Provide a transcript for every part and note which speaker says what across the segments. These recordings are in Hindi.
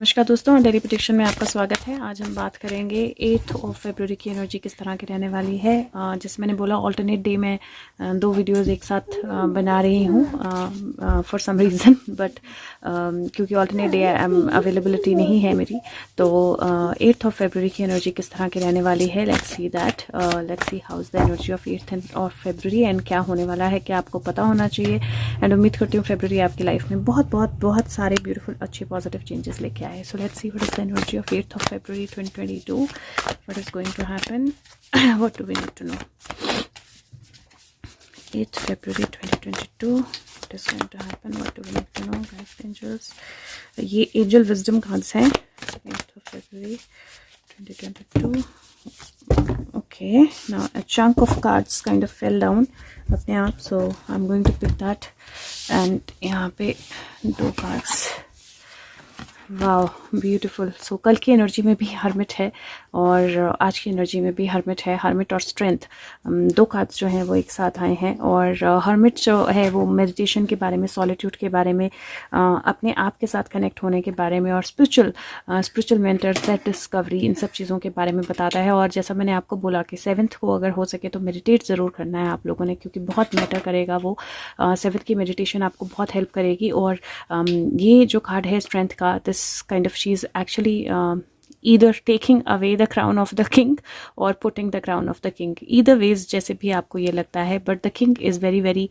Speaker 1: नमस्कार दोस्तों, डेली प्रेडिक्शन में आपका स्वागत है। आज हम बात करेंगे 8 ऑफ फरवरी की एनर्जी किस तरह की रहने वाली है। जैसे मैंने बोला, ऑल्टरनेट डे में दो वीडियोस एक साथ बना रही हूँ फॉर सम रीज़न, बट क्योंकि ऑल्टरनेट डे अवेलेबिलिटी नहीं है मेरी, तो 8 ऑफ फरवरी की एनर्जी किस तरह की रहने वाली है। Let's see that, let's see how is the energy of 8 of February and क्या होने वाला है, क्या आपको पता होना चाहिए। एंड उम्मीद करती हूँ फरवरी आपकी लाइफ में बहुत बहुत बहुत सारे ब्यूटीफुल अच्छे पॉजिटिव चेंजेस लेके आए। So let's see what is the energy of 8th of February 2022. What is going to happen? What do we need to know? 8th February 2022. What is going to happen? What do we need to know, guys? Angels. ये angel wisdom cards हैं. 8th of February 2022. Okay. Now a chunk of cards kind of fell down अपने आप. So I'm going to pick that. And यहाँ पे दो cards. वाह, ब्यूटीफुल। सो कल की एनर्जी में भी हर्मिट है और आज की एनर्जी में भी हर्मिट है। हर्मिट और स्ट्रेंथ, दो कार्ड्स जो हैं वो एक साथ आए हैं। और हर्मिट जो है वो मेडिटेशन के बारे में, सॉलिट्यूड के बारे में, अपने आप के साथ कनेक्ट होने के बारे में और स्पिरिचुअल मेंटर, सेल्फ डिस्कवरी, इन सब चीज़ों के बारे में बताता है। और जैसा मैंने आपको बोला कि 7th को अगर हो सके तो मेडिटेट ज़रूर करना है आप लोगों ने, क्योंकि बहुत मैटर करेगा वो। 7th की मेडिटेशन आपको बहुत हेल्प करेगी। और ये जो कार्ड है स्ट्रेंथ का, this kind of, she's actually either taking away the crown of the king or putting the crown of the king. Either ways, जैसे भी आपको ये लगता है, but the king is very very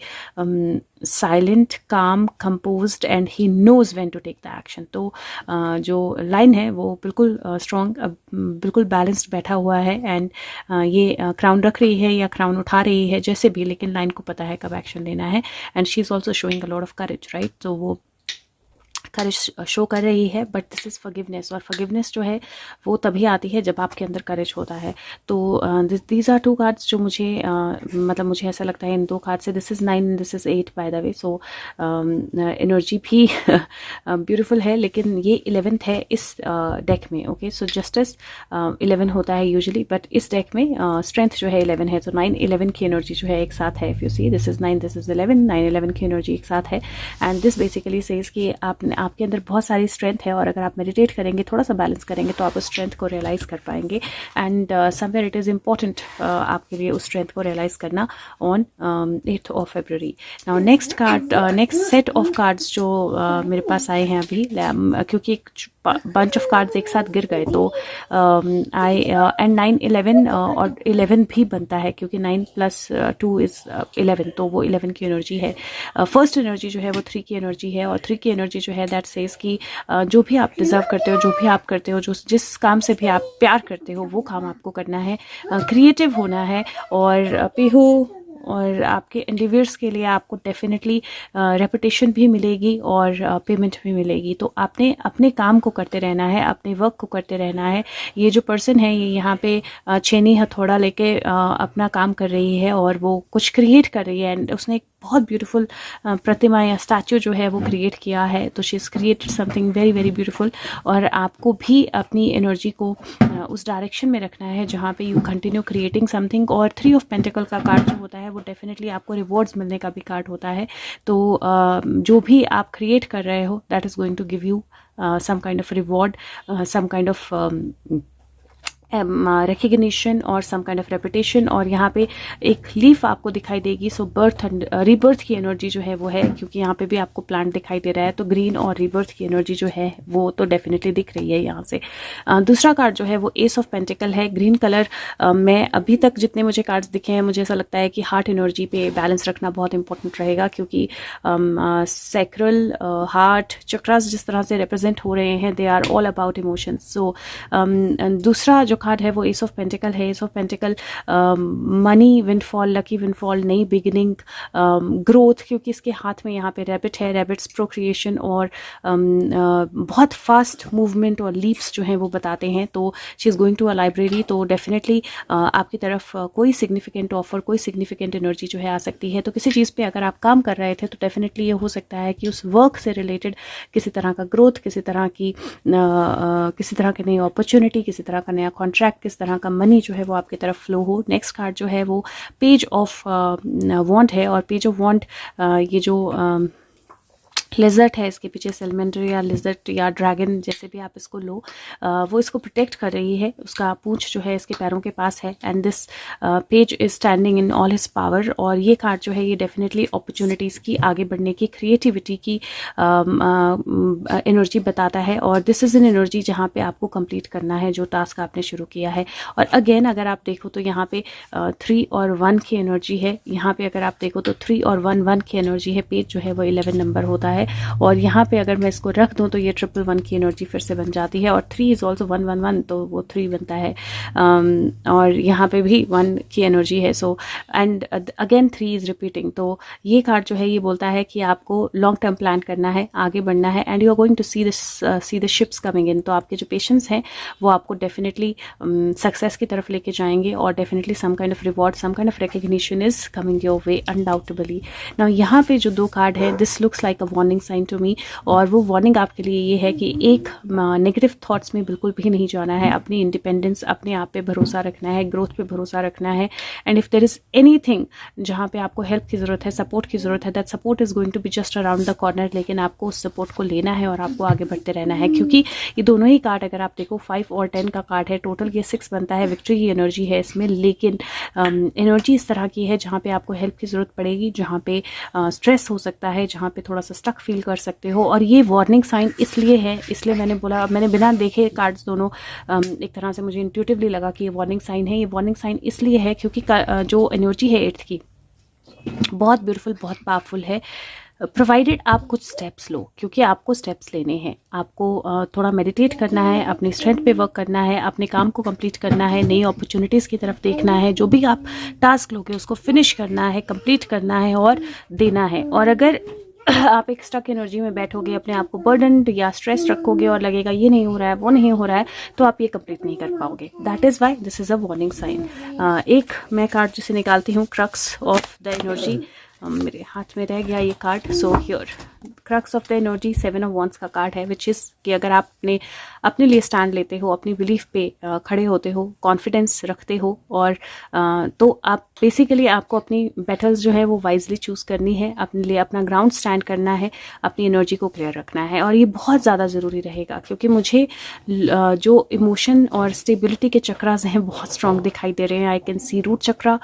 Speaker 1: silent, calm, composed and he knows when to take the action. तो जो लाइन है वो बिल्कुल स्ट्रॉन्ग, बिल्कुल बैलेंस्ड बैठा हुआ है। एंड ये क्राउन रख रही है या क्राउन उठा रही है, जैसे भी, लेकिन लाइन को पता है कब एक्शन लेना है। And she is also showing a lot of courage, right. तो वो करेज शो कर रही है, बट दिस इज़ फॉरगिवनेस। और फॉरगिवनेस जो है वो तभी आती है जब आपके अंदर करेज होता है। तो दीज आर टू कार्ड्स जो मुझे मतलब मुझे ऐसा लगता है इन दो कार्ड से, this is 9, this is 8 by the way. So energy भी ब्यूटीफुल है, लेकिन ये 11th है इस डेक में। ओके, सो जस्टिस 11 होता है यूजुअली, बट इस डेक में स्ट्रेंथ जो है 11 है। तो 9-11 की एनर्जी जो है एक साथ है। If you see, this is 9, this is 11, 9-11 की एनर्जी एक साथ है। एंड दिस बेसिकली सेज कि आपके अंदर बहुत सारी स्ट्रेंथ है, और अगर आप मेडिटेट करेंगे, थोड़ा सा बैलेंस करेंगे, तो आप उस स्ट्रेंथ को रियलाइज कर पाएंगे। And somewhere it is important आपके लिए उस स्ट्रेंथ को रियलाइज करना on 8th of February. Now next card, next set of cards जो मेरे पास आए हैं अभी, क्योंकि एक बंच ऑफ कार्ड्स एक साथ गिर गए, तो एंड 9-11 और 11 भी बनता है, क्योंकि 9 + 2 इज़ 11, तो वो 11 की एनर्जी है। फर्स्ट एनर्जी जो है वो 3 की एनर्जी है, और 3 की एनर्जी जो है दैट सेज कि जो भी आप डिजर्व करते हो, जो भी आप करते हो, जिस काम से भी आप प्यार करते हो, वो काम आपको करना है, क्रिएटिव होना है। और पेहू और आपके एंडिवर्स के लिए आपको डेफिनेटली रेपुटेशन भी मिलेगी और पेमेंट भी मिलेगी। तो आपने अपने काम को करते रहना है, अपने वर्क को करते रहना है। ये जो पर्सन है, ये यहाँ पे छेनी हथौड़ा लेके अपना काम कर रही है, और वो कुछ क्रिएट कर रही है। एंड उसने एक बहुत ब्यूटीफुल प्रतिमा या स्टैचू जो है वो क्रिएट किया है। तो she is created something very very beautiful. और आपको भी अपनी एनर्जी को उस डायरेक्शन में रखना है जहाँ पे यू कंटिन्यू क्रिएटिंग समथिंग। और 3 ऑफ पेंटिकल का कार्ड जो होता है वो डेफिनेटली आपको रिवॉर्ड्स मिलने का भी कार्ड होता है। तो जो भी आप क्रिएट कर रहे हो, that is going to give you some kind of reward, some kind of recognition और सम काइंड ऑफ रेपुटेशन। और यहाँ पे एक लीफ आपको दिखाई देगी। सो बर्थ एंड रीबर्थ की एनर्जी जो है वो है, क्योंकि यहाँ पे भी आपको प्लांट दिखाई दे रहा है। तो ग्रीन और रीबर्थ की एनर्जी जो है वो तो डेफिनेटली दिख रही है यहाँ से। दूसरा कार्ड जो है वो एस ऑफ पेंटिकल है। ग्रीन कलर में अभी तक जितने मुझे कार्ड्स दिखे हैं, मुझे ऐसा लगता है कि हार्ट एनर्जी पे बैलेंस रखना बहुत इंपॉर्टेंट रहेगा, क्योंकि सैक्रल, हार्ट चक्रास जिस तरह से रिप्रेजेंट हो रहे हैं, they are all about emotions. So दूसरा जो कार्ड है वो एस ऑफ पेंटिकल है। Ace of pentacle money windfall, lucky windfall, नई बिगिनिंग, ग्रोथ, क्योंकि इसके हाथ में यहाँ पे रैबिट है। रैबिट्स प्रोक्रिएशन और बहुत फास्ट मूवमेंट और लीप्स जो हैं वो बताते हैं। तो she is going to a library. तो डेफिनेटली आपकी तरफ कोई सिग्निफिकेंट ऑफर, कोई सिग्निफिकेंट एनर्जी जो है आ सकती है। तो किसी चीज़ पे अगर आप काम कर रहे थे, तो डेफिनेटली ये हो सकता है कि उस वर्क से रिलेटेड किसी तरह का ग्रोथ, किसी तरह की नई अपॉर्चुनिटी, किसी तरह का नया कॉन्ट्रैक्ट, किस तरह का मनी जो है वो आपकी तरफ फ्लो हो। नेक्स्ट कार्ड जो है वो पेज ऑफ वॉन्ड है। और पेज ऑफ वॉन्ड ये जो लिजर्ट है इसके पीछे, सेलमेंडर या लिजर्ट या ड्रैगन जैसे भी आप इसको लो, वो इसको प्रोटेक्ट कर रही है। उसका पूंछ जो है इसके पैरों के पास है, and this page is standing in all his power. और ये कार्ड जो है ये डेफिनेटली अपॉर्चुनिटीज़ की, आगे बढ़ने की, क्रिएटिविटी की एनर्जी बताता है। और दिस इज़ एन एनर्जी जहाँ पे आपको कंप्लीट करना है जो टास्क आपने शुरू किया है। और अगेन अगर आप देखो तो यहाँ पे 3 और 1 की एनर्जी है। यहाँ पे अगर आप देखो तो 3 और 1 की एनर्जी है। पेज जो है वो 11 नंबर होता है। और यहाँ पे अगर मैं इसको रख दूँ तो ये 111 की एनर्जी फिर से बन जाती है। और 3 इज ऑल्सो 111, तो वो 3 बनता है। और यहाँ पे भी 1 की एनर्जी है। So and again 3 is repeating. तो ये कार्ड जो है ये बोलता है कि आपको लॉन्ग टर्म प्लान करना है, आगे बढ़ना है, and you are going to see the ships coming in. तो आपके जो पेशेंस हैं वो आपको डेफिनेटली सक्सेस की तरफ लेके जाएंगे, और definitely some kind of reward, some kind of recognition is coming your way undoubtedly. Now यहाँ पे जो 2 कार्ड है, this looks like a warning sign to me. और वो वार्निंग आपके लिए ये है कि एक नेगेटिव थॉट्स में बिल्कुल भी नहीं जाना है। अपनी इंडिपेंडेंस, अपने आप पे भरोसा रखना है, ग्रोथ पे भरोसा रखना है। And if there is anything जहाँ पे आपको हेल्प की ज़रूरत है, सपोर्ट की ज़रूरत है, that support is going to be just around the corner. लेकिन आपको उस सपोर्ट को लेना है और आपको आगे बढ़ते रहना है, क्योंकि ये दोनों ही कार्ड अगर आप देखो 5 और 10 का कार्ड है, टोटल ये 6 बनता है। विक्ट्री की एनर्जी है इसमें, लेकिन एनर्जी इस तरह की है जहाँ पे आपको हेल्प की ज़रूरत पड़ेगी, जहाँ पे स्ट्रेस हो सकता है, जहाँ पे थोड़ा सा स्टक फील कर सकते हो। और ये वार्निंग साइन इसलिए है, इसलिए मैंने बोला, मैंने बिना देखे कार्ड्स दोनों एक तरह से मुझे इंट्यूटिवली लगा कि ये वार्निंग साइन है। ये वार्निंग साइन इसलिए है क्योंकि जो एनर्जी है 8th की बहुत ब्यूटीफुल, बहुत पावरफुल है, प्रोवाइडेड आप कुछ स्टेप्स लो, क्योंकि आपको स्टेप्स लेने हैं। आपको थोड़ा मेडिटेट करना है, अपनी स्ट्रेंथ पे वर्क करना है, अपने काम को कंप्लीट करना है, नई अपॉर्चुनिटीज़ की तरफ देखना है। जो भी आप टास्क लोगे उसको फिनिश करना है, कंप्लीट करना है और देना है। और अगर आप एक स्टक एनर्जी में बैठोगे, अपने आप को बर्डनड या स्ट्रेस रखोगे और लगेगा ये नहीं हो रहा है, वो नहीं हो रहा है, तो आप ये कंप्लीट नहीं कर पाओगे। That is why this is a warning sign. एक मैं कार्ड जिसे निकालती हूँ, क्रक्स ऑफ द एनर्जी। मेरे हाथ में रह गया ये card. So here crux of the energy 7 of wands का कार्ड है, विच इज़ कि अगर आप अपने लिए स्टैंड लेते हो, अपनी बिलीफ पे खड़े होते हो, कॉन्फिडेंस रखते हो, और तो आप बेसिकली आपको अपनी बैटल्स जो है वो वाइजली चूज़ करनी है, अपने लिए अपना ग्राउंड स्टैंड करना है, अपनी एनर्जी को क्लियर रखना है। और ये बहुत ज़्यादा ज़रूरी रहेगा, क्योंकि मुझे जो इमोशन और स्टेबिलिटी के चक्रास हैं बहुत स्ट्रॉन्ग दिखाई दे रहे हैं। I can see root chakra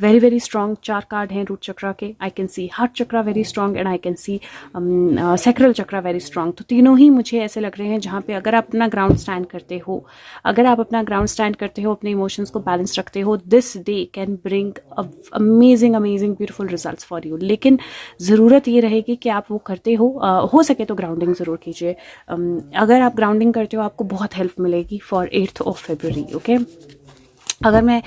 Speaker 1: very very strong, 4 card हैं रूट चक्रा के। I can see heart chakra very strong, and I can see sacral chakra very strong. तो तीनों ही मुझे ऐसे लग रहे हैं जहाँ पे अगर आप अपना ग्राउंड स्टैंड करते हो, अगर आप अपना ग्राउंड स्टैंड करते हो, अपने इमोशंस को बैलेंस रखते हो, this day can bring amazing amazing beautiful results for you. लेकिन ज़रूरत ये रहेगी कि आप वो करते हो सके तो ग्राउंडिंग ज़रूर कीजिए। अगर आप ग्राउंडिंग करते हो आपको बहुत हेल्प मिलेगी for 8th of February। Okay, अगर मैं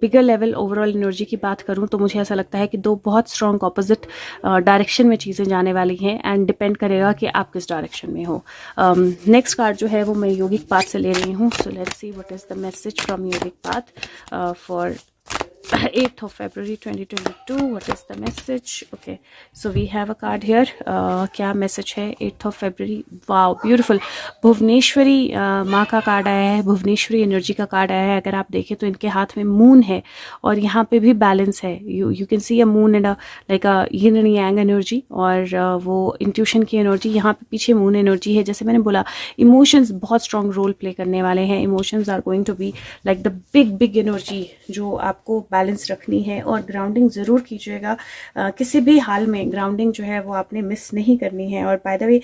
Speaker 1: बिगर लेवल ओवरऑल एनर्जी की बात करूं तो मुझे ऐसा लगता है कि 2 बहुत स्ट्रॉन्ग ऑपोजिट डायरेक्शन में चीज़ें जाने वाली हैं, एंड डिपेंड करेगा कि आप किस डायरेक्शन में हो। नेक्स्ट कार्ड जो है वो मैं योगिक पाथ से ले रही हूँ। So let's see what is the message from yogic path for 8th of February 2022. What is the message? Okay, so we have a card here. क्या मैसेज है 8th of February? Wow beautiful, Bhuvaneshwari माँ का कार्ड आया है, भुवनेश्वरी एनर्जी का कार्ड आया है। अगर आप देखें तो इनके हाथ में मून है और यहाँ पे भी बैलेंस है। You can see a moon and like a yin and yang energy, और वो इंट्यूशन की एनर्जी। यहाँ पे पीछे मून एनर्जी है। जैसे मैंने बोला, इमोशंस बहुत स्ट्रॉन्ग रोल प्ले करने वाले हैं। Emotions are going to be like the big energy जो आपको बैलेंस रखनी है, और ग्राउंडिंग ज़रूर कीजिएगा। किसी भी हाल में ग्राउंडिंग जो है वो आपने मिस नहीं करनी है। और बाय द वे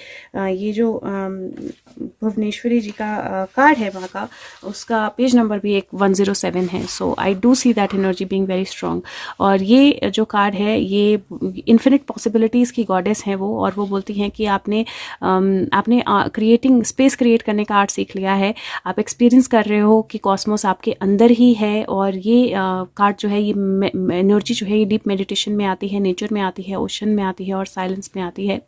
Speaker 1: ये जो भुवनेश्वरी जी का कार्ड है वहाँ का, उसका पेज नंबर भी 107 है। So I do see that energy being very strong. और ये जो कार्ड है ये इन्फिनिट पॉसिबिलिटीज़ की गॉडेस हैं वो, और वो बोलती हैं कि आपने क्रिएटिंग स्पेस क्रिएट करने का आर्ट सीख लिया है। आप एक्सपीरियंस कर रहे हो कि कॉस्मोस आपके अंदर ही है। और ये कार्ड जो है, ये एनर्जी जो है, ये डीप मेडिटेशन में आती है, नेचर में आती है, ओशन में आती है और साइलेंस में आती है।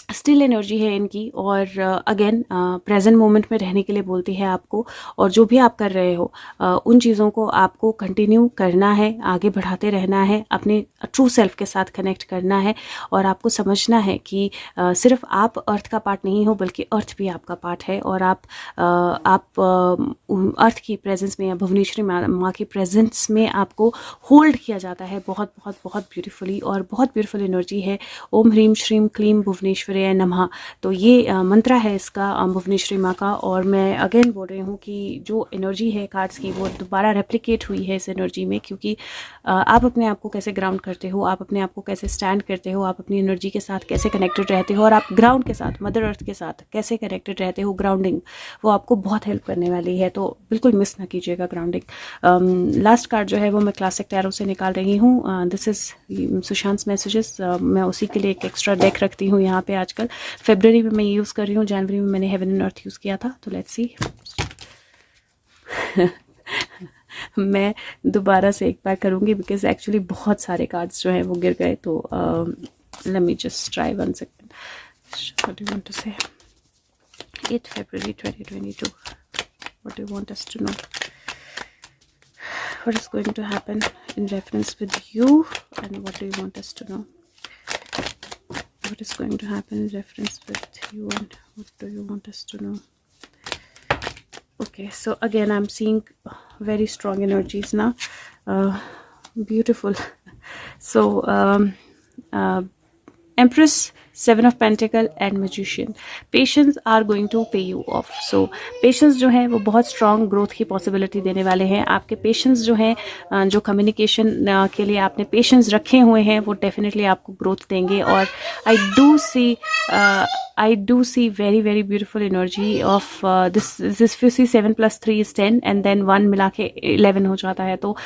Speaker 1: स्टिल एनर्जी है इनकी, और अगेन प्रेजेंट मोमेंट में रहने के लिए बोलती है आपको, और जो भी आप कर रहे हो उन चीज़ों को आपको कंटिन्यू करना है, आगे बढ़ाते रहना है, अपने ट्रू सेल्फ के साथ कनेक्ट करना है, और आपको समझना है कि सिर्फ आप अर्थ का पार्ट नहीं हो, बल्कि अर्थ भी आपका पार्ट है, और आप अर्थ की प्रेजेंस में या भुवनेश्वरी माँ की प्रेजेंस में आपको होल्ड किया जाता है बहुत बहुत बहुत ब्यूटीफुली, और बहुत ब्यूटीफुल एनर्जी है। ओम ह्रीम श्रीम क्लीम भुवनेश्वरी नमः, तो ये मंत्र है इसका भुवनेश्वरी माँ का। और मैं अगेन बोल रही हूँ कि जो एनर्जी है कार्ड्स की वो दोबारा रेप्लिकेट हुई है इस एनर्जी में, क्योंकि आप अपने आप को कैसे ग्राउंड करते हो, आप अपने आप को कैसे स्टैंड करते हो, आप अपनी एनर्जी के साथ कैसे कनेक्टेड रहते हो, और आप ग्राउंड के साथ, मदर अर्थ के साथ कैसे कनेक्टेड रहते हो, ग्राउंडिंग वो आपको बहुत हेल्प करने वाली है, तो बिल्कुल मिस ना कीजिएगा ग्राउंडिंग। लास्ट कार्ड जो है वो मैं क्लासिक टैरो से निकाल रही हूँ। This is Sushant messages. मैं उसी के लिए एक एक्स्ट्रा डेक रखती हूँ यहाँ पे आजकल। फरवरी में मैं यूज़ कर रही हूँ, जनवरी में मैंने हेवन एंड अर्थ यूज़ किया था, तो लेट्स सी। मैं दोबारा से एक बार करूँगी बिकॉज एक्चुअली बहुत सारे कार्ड्स जो हैं वो गिर गए, तो let me just try one second. What do you want to say? 8 February 2022. What do you want us to know? What is going to happen in reference with you, and what do you want us to know? What is going to happen in reference with you, and what do you want us to know? Okay, so again I'm seeing very strong energies now. Beautiful. So Empress, 7 of Pentacle and Magician. Patience are going to pay you off. So patience जो है वो बहुत strong growth की possibility देने वाले हैं। आपके patience जो है, जो communication के लिए आपने patience रखे हुए हैं, वो definitely आपको growth देंगे। और I do see very very beautiful energy of this if you see 7 + 3 is 10 and then 1 मिला के 11 हो जाता है, तो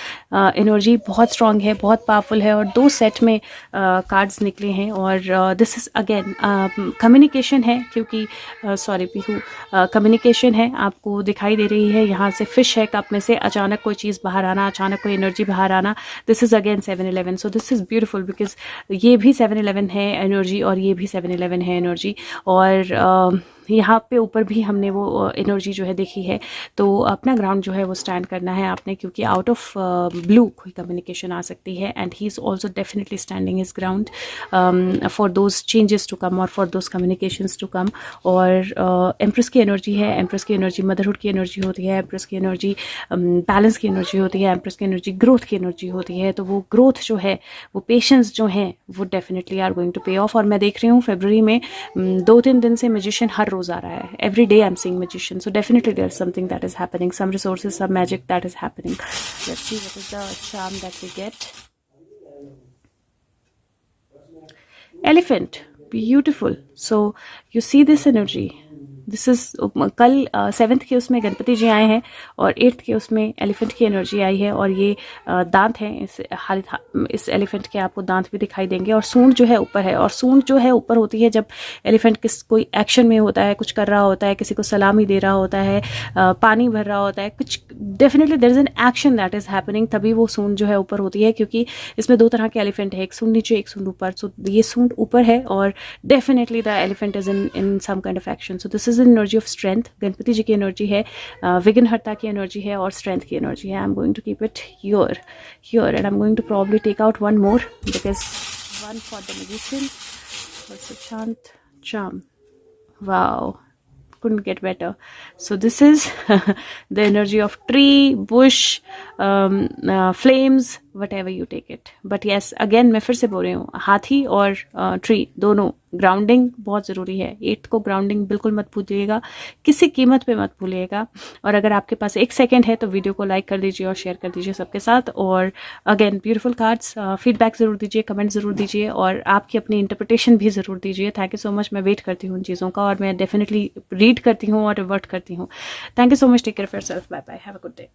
Speaker 1: energy बहुत strong है, बहुत powerful है, और 2 set में cards निकले हैं। और this is again communication है, क्योंकि सॉरी पीहू, communication है, आपको दिखाई दे रही है यहाँ से fish है कप में से, अचानक कोई चीज़ बाहर आना, अचानक कोई energy बाहर आना। this is again 7-11, so this is beautiful because ये भी 7-11 है energy, और ये भी 7-11 है energy, और यहाँ पे ऊपर भी हमने वो एनर्जी जो है देखी है। तो अपना ग्राउंड जो है वो स्टैंड करना है आपने, क्योंकि आउट ऑफ ब्लू कोई कम्युनिकेशन आ सकती है, and he is also definitely standing his ground for those changes to come और for those communications to come. और एम्प्रेस की एनर्जी है, एम्प्रेस की एनर्जी मदरहुड की एनर्जी होती है, एम्प्रेस की एनर्जी बैलेंस की एनर्जी होती है, एम्प्रेस की एनर्जी ग्रोथ की एनर्जी होती है। तो वो ग्रोथ जो है, वो पेशेंस जो है, वो डेफिनेटली आर गोइंग टू पे ऑफ। और मैं देख रही हूँ फरवरी में 2-3 दिन से मैजिशियन हर रोज आ रहा है, every day I'm seeing magician, so definitely there's something that is happening, some resources, some magic that is happening. Let's see what is the charm that we get. Elephant, beautiful. So you see this energy, this is कल 7th के उसमें गणपति जी आए हैं, और 8th के उसमें एलिफेंट की एनर्जी आई है, और ये दांत हैं, इस एलिफेंट के आपको दांत भी दिखाई देंगे, और सूंड जो है ऊपर है। और सूंड जो है ऊपर होती है जब एलिफेंट कोई एक्शन में होता है, कुछ कर रहा होता है, किसी को सलामी दे रहा होता है, पानी भर रहा होता है, कुछ definitely there is an action that is happening, तभी वो सूंड जो है ऊपर होती है। क्योंकि इसमें 2 तरह के एलिफेंट है, एक सूंड नीचे, एक सूंड ऊपर। सो ये सूंड ऊपर है, और definitely the elephant is in some kind of action. So this is energy of strength. Ganpati ji की एनर्जी है, विघ्नहर्ता की एनर्जी है, और स्ट्रेंथ की एनर्जी है। I am going to keep it here and I am going to probably take out one more, because one for the magician, for Sushant charm. Wow, couldn't get better. So this is the energy of tree, bush, flames, whatever you take it. But yes, again मैं फिर से बोल रही हूँ, हाथी और ट्री दोनों ग्राउंडिंग बहुत ज़रूरी है। 8th को ग्राउंडिंग बिल्कुल मत भूलिएगा, किसी कीमत पे मत भूलिएगा। और अगर आपके पास 1 सेकेंड है तो वीडियो को लाइक कर दीजिए और शेयर कर दीजिए सबके साथ। और अगेन ब्यूटीफुल कार्ड्स, फीडबैक ज़रूर दीजिए, कमेंट ज़रूर दीजिए, और आपकी अपनी इंटरप्रिटेशन भी ज़रूर दीजिए। Thank you so much. मैं वेट करती हूँ उन चीज़ों का, और मैं डेफिनेटली रीड करती हूँ और रिवर्ट करती हूँ। Thank you so much. Take care of yourself. Bye bye. Have a good day.